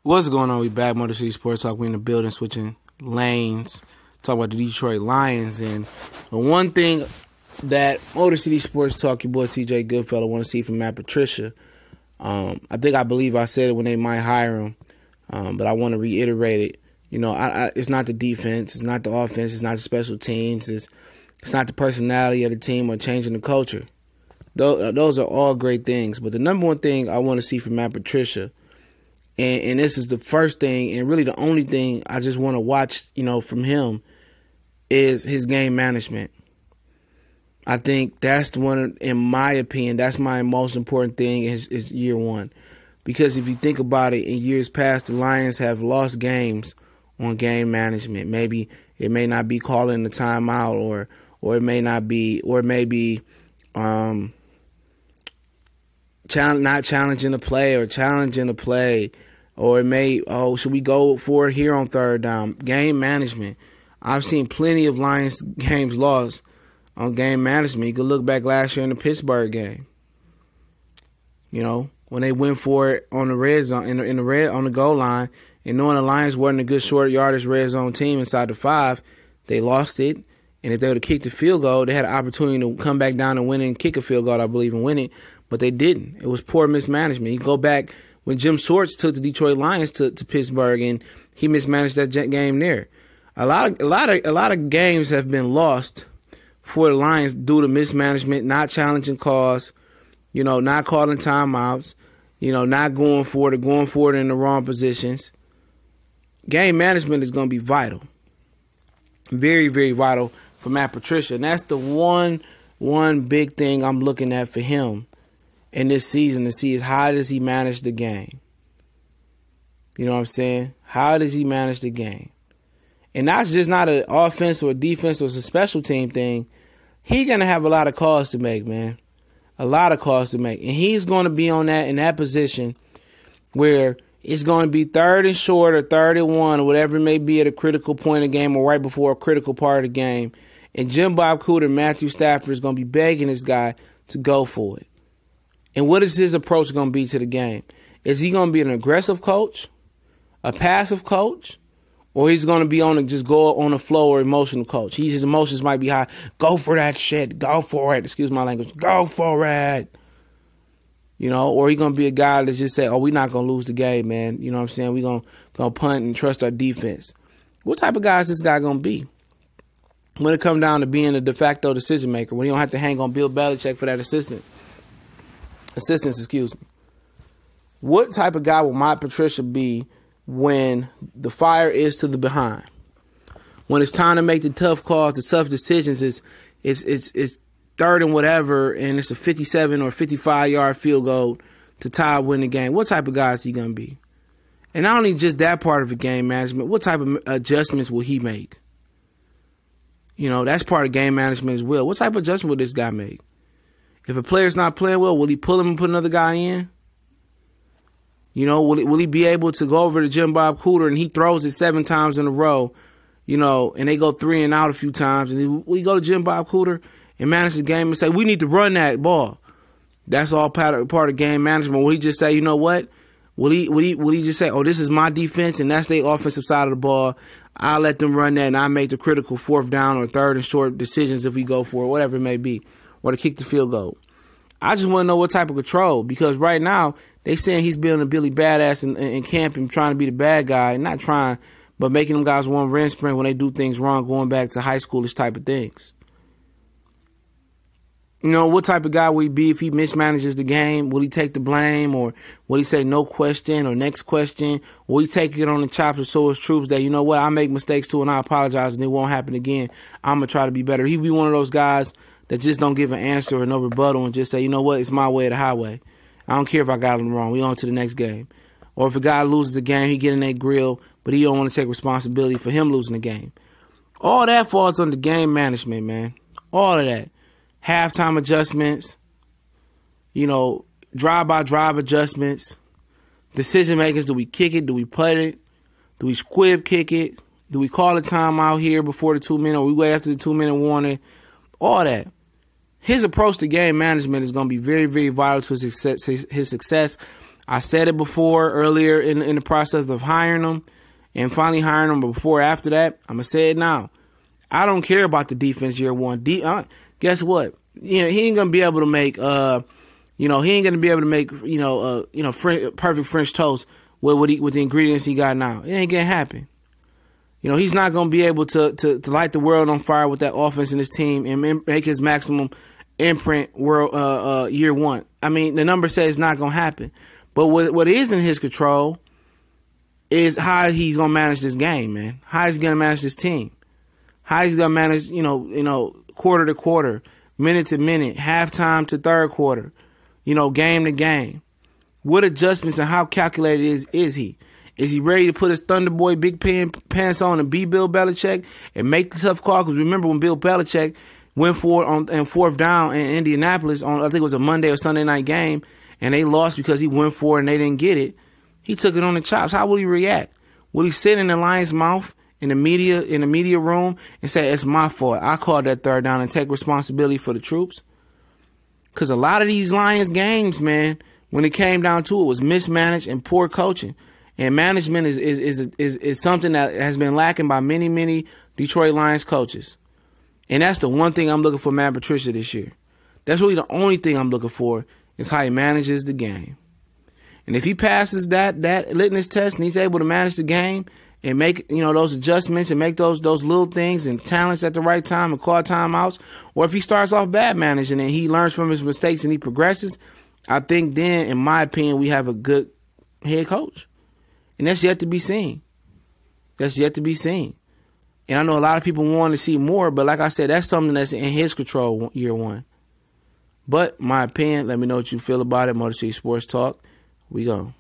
What's going on? We back, Motor City Sports Talk. We in the building, switching lanes, talk about the Detroit Lions. And the one thing that Motor City Sports Talk, your boy CJ Goodfellow, want to see from Matt Patricia. I believe I said it when they might hire him, but I want to reiterate it. You know, it's not the defense, it's not the offense, it's not the special teams, it's not the personality of the team or changing the culture. Those are all great things, but the number one thing I want to see from Matt Patricia, and this is the first thing and really the only thing I just want to watch, from him, is his game management. I think that's the one, in my opinion, that's my most important thing is year one. Because if you think about it, in years past, the Lions have lost games on game management. Maybe it may not be calling the timeout, or it may not be, or it may be not challenging the play or challenging the play, or it may, should we go for it here on third down? Game management. I've seen plenty of Lions games lost on game management. You could look back last year in the Pittsburgh game. When they went for it on the red zone, on the goal line, and knowing the Lions wasn't a good short yardage red zone team inside the 5, they lost it. And if they would have kicked the field goal, they had an opportunity to come back down and win and kick a field goal, I believe, and win it. But they didn't. It was poor mismanagement. You go back when Jim Schwartz took the Detroit Lions to Pittsburgh, and he mismanaged that game there. A lot of games have been lost for the Lions due to mismanagement, not challenging calls, not calling timeouts, not going for it or going for it in the wrong positions. Game management is going to be vital. Very, very vital for Matt Patricia. And that's the one big thing I'm looking at for him in this season to see is how does he manage the game. You know what I'm saying? How does he manage the game? And that's just not an offense or a defense or a special team thing. He's going to have a lot of calls to make, man. A lot of calls to make. And he's going to be in that position where it's going to be 3rd and short or 3rd and 1 or whatever it may be at a critical point of the game or right before a critical part of the game. And Jim Bob Cooter, Matthew Stafford is going to be begging this guy to go for it. And what is his approach going to be to the game? Is he going to be an aggressive coach, a passive coach, or he's going to be just go on the flow or emotional coach? His emotions might be high. Go for that shit. Go for it. Excuse my language. Go for it. Or he's going to be a guy that just say, we're not going to lose the game, man. You know what I'm saying? We're going to punt and trust our defense. What type of guy is this guy going to be? When it comes down to being a de facto decision maker, when you don't have to hang on Bill Belichick for that assistance, excuse me. What type of guy will Matt Patricia be when the fire is to the behind? When it's time to make the tough calls, the tough decisions, it's 3rd and whatever, and it's a 57 or 55-yard field goal to tie win the game. What type of guy is he going to be? And not only just that part of the game management, what type of adjustments will he make? That's part of game management as well. What type of adjustment will this guy make? If a player's not playing well, will he pull him and put another guy in? Will he be able to go over to Jim Bob Cooter and he throws it 7 times in a row, and they go 3 and out a few times, and will he go to Jim Bob Cooter and manage the game and say, we need to run that ball? That's all part of game management. Will he just say, you know what? Will he just say, this is my defense and that's their offensive side of the ball. I'll let them run that and I make the critical 4th down or 3rd and short decisions if we go for it, whatever it may be, or to kick the field goal. I just want to know what type of control, because right now they saying he's being a Billy Badass in camp and trying to be the bad guy, not trying, but making them guys want red spring when they do things wrong, going back to high schoolish type of things. What type of guy will he be if he mismanages the game? Will he take the blame, or will he say no question or next question? Will he take it on the chops and show his troops that, I make mistakes too and I apologize and it won't happen again. I'm going to try to be better. He'll be one of those guys that just don't give an answer or no rebuttal and just say, it's my way or the highway. I don't care if I got him wrong. We on to the next game. Or if a guy loses the game, he get in that grill, but he don't want to take responsibility for him losing the game. All that falls under game management, man. All of that. Halftime adjustments, drive-by-drive adjustments, decision makers. Do we kick it? Do we putt it? Do we squib kick it? Do we call a timeout here before the 2-minute, or we wait after the 2-minute warning? All that. His approach to game management is going to be very, very vital to his success I said it before earlier in the process of hiring him and finally hiring him, but before after that, I'm going to say it now. I don't care about the defense year one. Guess what? He ain't going to be able to make, he ain't going to be able to make, perfect French toast with the ingredients he got now. It ain't going to happen. He's not going to be able to light the world on fire with that offense in his team and make his maximum imprint year one. I mean, the number says it's not going to happen. But what is in his control is how he's going to manage this game, man. How he's going to manage this team. How he's going to manage, quarter to quarter, minute to minute, halftime to third quarter, game to game. What adjustments and how calculated is he? Is he ready to put his Thunderboy big pants on and be Bill Belichick and make the tough call? Because remember when Bill Belichick went for it on fourth down in Indianapolis on, I think it was a Monday or Sunday night game, and they lost because he went for it and they didn't get it. He took it on the chops. How will he react? Will he sit in the lion's mouth in the media room and say, it's my fault, I called that third down, and take responsibility for the troops? Because a lot of these Lions games, man, when it came down to it, was mismanaged and poor coaching. And management is something that has been lacking by many, many Detroit Lions coaches. And that's the one thing I'm looking for Matt Patricia this year. That's really the only thing I'm looking for, is how he manages the game. And if he passes that litmus test and he's able to manage the game and make those adjustments and make those little things and talents at the right time and call timeouts, or if he starts off bad managing and he learns from his mistakes and he progresses, I think then, in my opinion, we have a good head coach. And that's yet to be seen. That's yet to be seen. And I know a lot of people want to see more, but like I said, that's something that's in his control year one. But my opinion, let me know what you feel about it. Motor City Sports Talk. We go.